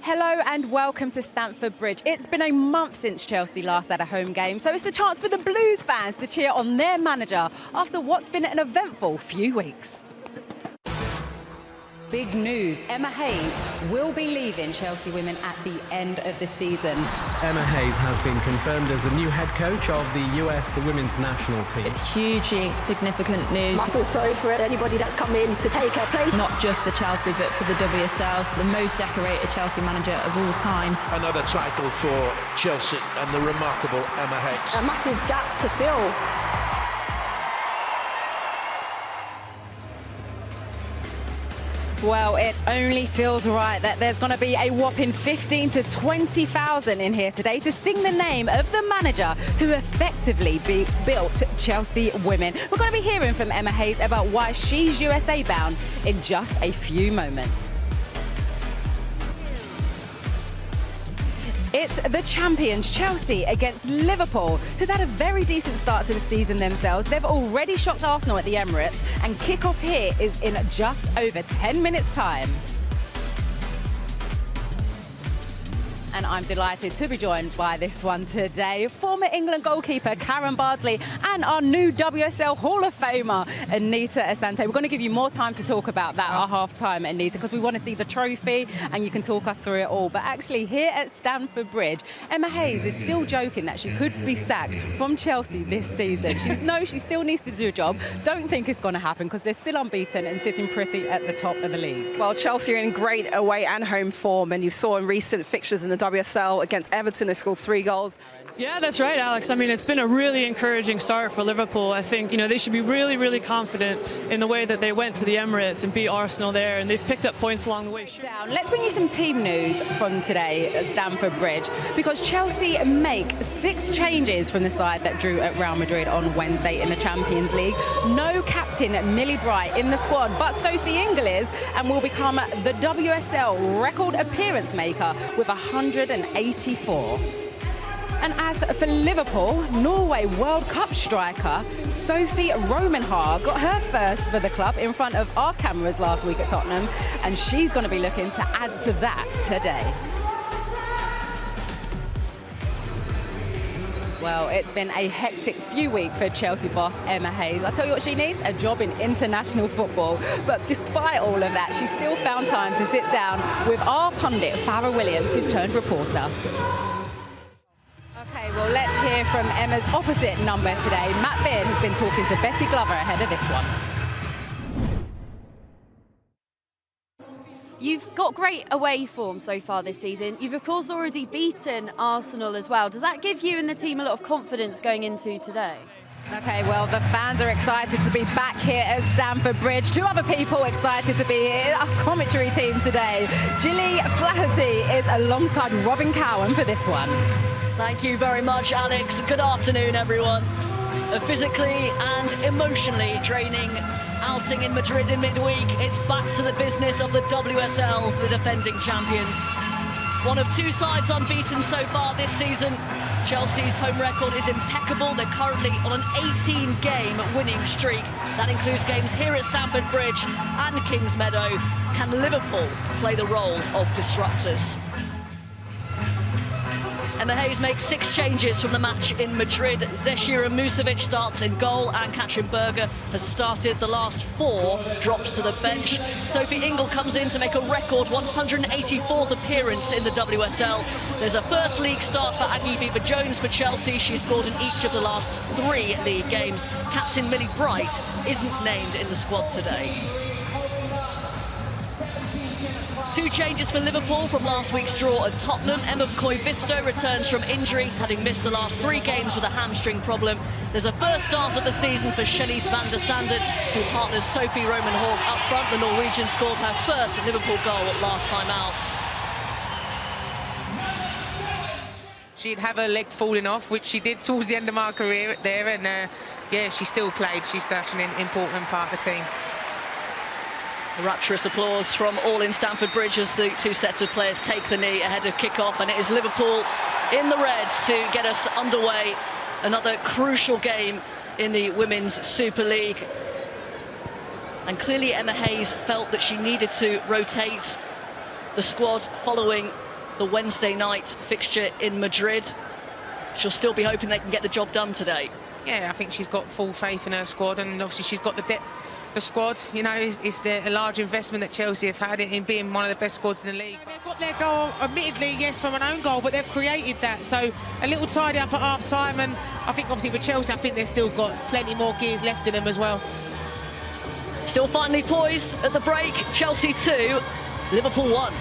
Hello and welcome to Stamford Bridge. It's been a month since Chelsea last had a home game, so it's a chance for the Blues fans to cheer on their manager after what's been an eventful few weeks. Big news, Emma Hayes will be leaving Chelsea Women at the end of the season. Emma Hayes has been confirmed as the new head coach of the US Women's National Team. It's hugely significant news. I feel sorry for anybody that's come in to take her place. Not just for Chelsea, but for the WSL, the most decorated Chelsea manager of all time. Another title for Chelsea and the remarkable Emma Hayes. A massive gap to fill. Well, it only feels right that there's going to be a whopping 15 to 20,000 in here today to sing the name of the manager who effectively built Chelsea Women. We're going to be hearing from Emma Hayes about why she's USA bound in just a few moments. It's the champions Chelsea against Liverpool, who've had a very decent start to the season themselves. They've already shocked Arsenal at the Emirates, and kick-off here is in just over 10 minutes' time. And I'm delighted to be joined by this one today. Former England goalkeeper Karen Bardsley and our new WSL Hall of Famer, Anita Asante. We're going to give you more time to talk about that at half-time, Anita, because we want to see the trophy and you can talk us through it all. But actually, here at Stamford Bridge, Emma Hayes is still joking that she could be sacked from Chelsea this season. She still needs to do a job. Don't think it's going to happen because they're still unbeaten and sitting pretty at the top of the league. Well, Chelsea are in great away and home form, and you saw in recent fixtures in the WSL against Everton, they scored 3 goals. Yeah, that's right, Alex. I mean, it's been a really encouraging start for Liverpool. I think, they should be really, really confident in the way that they went to the Emirates and beat Arsenal there, and they've picked up points along the way. Let's bring you some team news from today at Stamford Bridge, because Chelsea make 6 changes from the side that drew at Real Madrid on Wednesday in the Champions League. No captain Millie Bright in the squad, but Sophie Ingle is, and will become the WSL record appearance maker with 184. And as for Liverpool, Norway World Cup striker Sophie Romanhar got her first for the club in front of our cameras last week at Tottenham, and she's going to be looking to add to that today. Well, it's been a hectic few weeks for Chelsea boss Emma Hayes. I tell you what she needs, a job in international football. But despite all of that, she still found time to sit down with our pundit, Farrah Williams, who's turned reporter. Okay, well, let's hear from Emma's opposite number today. Matt Beard has been talking to Betty Glover ahead of this one. You've got great away form so far this season. You've, of course, already beaten Arsenal as well. Does that give you and the team a lot of confidence going into today? Okay, well, the fans are excited to be back here at Stamford Bridge. 2 other people excited to be here. Our commentary team today. Gilly Flaherty is alongside Robyn Cowen for this one. Thank you very much, Alex. Good afternoon, everyone. A physically and emotionally draining outing in Madrid in midweek. It's back to the business of the WSL, the defending champions. One of 2 sides unbeaten so far this season. Chelsea's home record is impeccable. They're currently on an 18-game winning streak. That includes games here at Stamford Bridge and Kingsmeadow. Can Liverpool play the role of disruptors? Emma Hayes makes 6 changes from the match in Madrid. Zecira Musovic starts in goal, and Katrin Berger has started the last 4, drops to the bench. Sophie Ingle comes in to make a record 184th appearance in the WSL. There's a first league start for Aggie Beever-Jones for Chelsea. She scored in each of the last 3 league games. Captain Millie Bright isn't named in the squad today. 2 changes for Liverpool from last week's draw at Tottenham. Emma Koivisto returns from injury, having missed the last 3 games with a hamstring problem. There's a first start of the season for Shellys van der Sanden, who partners Sophie Romanhar up front. The Norwegian scored her first Liverpool goal last time out. She'd have her leg falling off, which she did towards the end of my career there, and yeah, she still played. She's such an important part of the team. Rapturous applause from all in Stamford Bridge as the 2 sets of players take the knee ahead of kick-off, and it is Liverpool in the reds to get us underway. Another crucial game in the Women's Super League. And clearly Emma Hayes felt that she needed to rotate the squad following the Wednesday night fixture in Madrid. She'll still be hoping they can get the job done today. Yeah, I think she's got full faith in her squad, and obviously she's got the depth. The squad, you know, is a large investment that Chelsea have had in being one of the best squads in the league. They've got their goal, admittedly, yes, from an own goal, but they've created that. So a little tidy up at half-time, and I think obviously with Chelsea, I think they've still got plenty more gears left in them as well. Still finally poised at the break. Chelsea 2, Liverpool 1.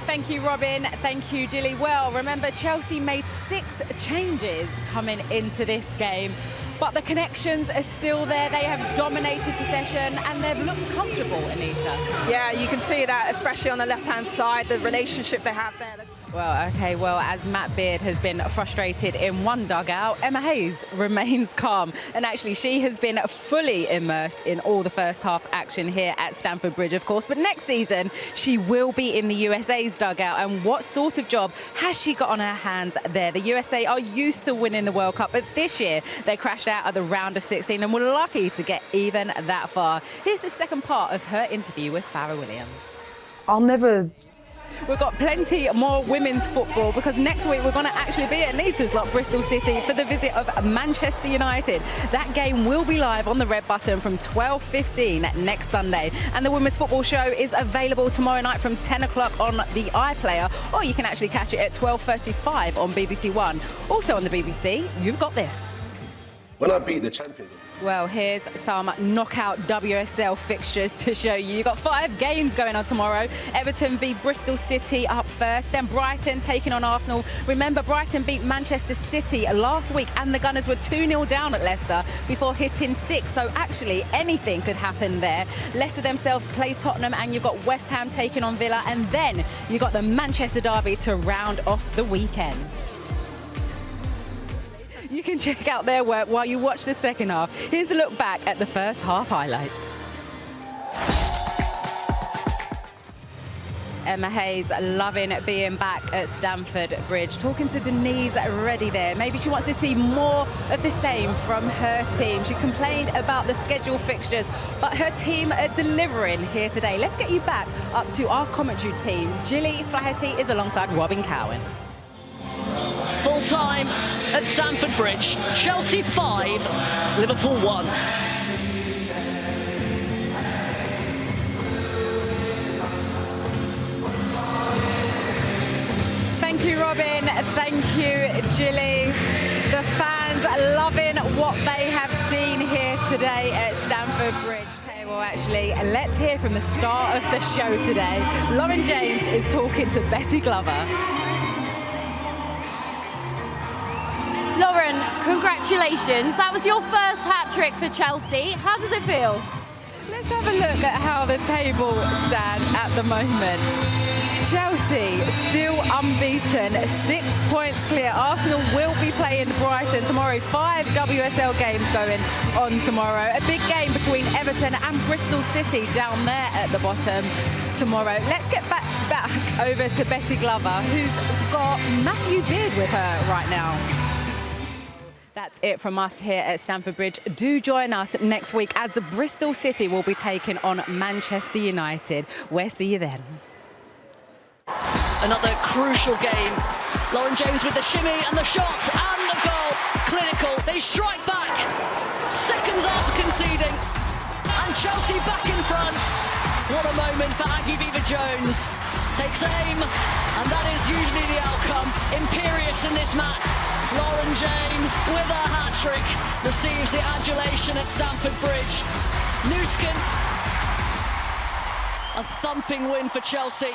Thank you, Robyn. Thank you, Gilly. Well, remember, Chelsea made 6 changes coming into this game, but the connections are still there. They have dominated possession and they've looked comfortable, Anita. Yeah, you can see that, especially on the left-hand side, the relationship they have there. Well, OK, well, as Matt Beard has been frustrated in one dugout, Emma Hayes remains calm. And actually, she has been fully immersed in all the first half action here at Stamford Bridge, of course. But next season, she will be in the USA's dugout. And what sort of job has she got on her hands there? The USA are used to winning the World Cup, but this year they crashed out at the round of 16 and were lucky to get even that far. Here's the second part of her interview with Farrah Williams. We've got plenty more women's football because next week we're going to actually be at Anita's lot, Bristol City, for the visit of Manchester United. That game will be live on the red button from 12:15 next Sunday. And the women's football show is available tomorrow night from 10 o'clock on the iPlayer, or you can actually catch it at 12:35 on BBC One. Also on the BBC, you've got this. When I beat the champions. Well, here's some knockout WSL fixtures to show you. You've got 5 games going on tomorrow. Everton v Bristol City up first, then Brighton taking on Arsenal. Remember, Brighton beat Manchester City last week and the Gunners were 2-0 down at Leicester before hitting 6. So actually anything could happen there. Leicester themselves play Tottenham, and you've got West Ham taking on Villa, and then you've got the Manchester derby to round off the weekend. You can check out their work while you watch the second half. Here's a look back at the first half highlights. Emma Hayes loving being back at Stamford Bridge. Talking to Denise Reddy there. Maybe she wants to see more of the same from her team. She complained about the scheduled fixtures, but her team are delivering here today. Let's get you back up to our commentary team. Gilly Flaherty is alongside Robyn Cowen. Full time at Stamford Bridge. Chelsea 5, Liverpool 1. Thank you, Robyn. Thank you, Gilly. The fans loving what they have seen here today at Stamford Bridge. Okay, well, actually, let's hear from the star of the show today. Lauren James is talking to Betty Glover. Lauren, congratulations. That was your first hat-trick for Chelsea. How does it feel? Let's have a look at how the table stands at the moment. Chelsea still unbeaten, 6 points clear. Arsenal will be playing Brighton tomorrow. 5 WSL games going on tomorrow. A big game between Everton and Bristol City down there at the bottom tomorrow. Let's get back over to Betty Glover, who's got Matthew Beard with her right now. That's it from us here at Stamford Bridge. Do join us next week as Bristol City will be taking on Manchester United. We'll see you then. Another crucial game. Lauren James with the shimmy and the shot and the goal. Clinical. They strike back. Seconds after conceding. And Chelsea back in front. What a moment for Aggie Beaver-Jones. Takes aim, and that is usually the outcome. Imperious in this match. Lauren James with a hat-trick receives the adulation at Stamford Bridge. New skin. A thumping win for Chelsea.